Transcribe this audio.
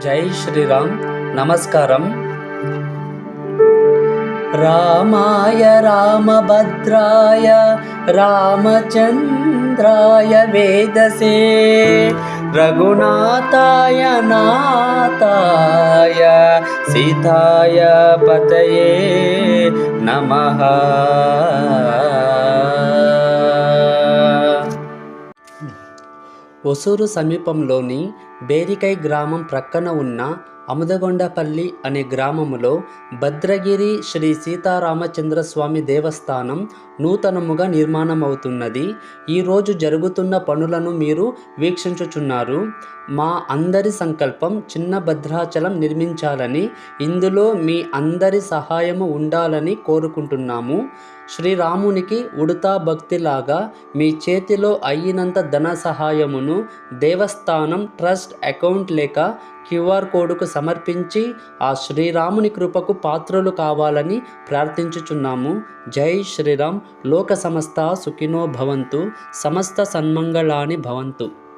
జై శ్రీరామ్. నమస్కారం. రామాయ రామభద్రాయ రామచంద్రాయ వేదసే రఘునాథాయ నాథాయ సీతాయ పతయే నమః. ఒసూరు సమీపంలోని బేరికై గ్రామం ప్రక్కన ఉన్న అముదగొండపల్లి అనే గ్రామములో భద్రగిరి శ్రీ సీతారామచంద్రస్వామి దేవస్థానం నూతనముగా నిర్మాణమవుతున్నది. ఈరోజు జరుగుతున్న పనులను మీరు వీక్షించుచున్నారు. మా అందరి సంకల్పం చిన్న భద్రాచలం నిర్మించాలని, ఇందులో మీ అందరి సహాయము ఉండాలని కోరుకుంటున్నాము. శ్రీరామునికి ఉడతా భక్తిలాగా మీ చేతిలో అయినంత ధన సహాయమును దేవస్థానం ట్రస్ట్ అకౌంట్ లేక క్యూఆర్ కోడ్కు సమర్పించి ఆ శ్రీరాముని కృపకు పాత్రలు కావాలని ప్రార్థించుచున్నాము. జై శ్రీరామ్. లోక సమస్త సుఖినో భవంతు. సమస్త సన్మంగళాని భవంతు.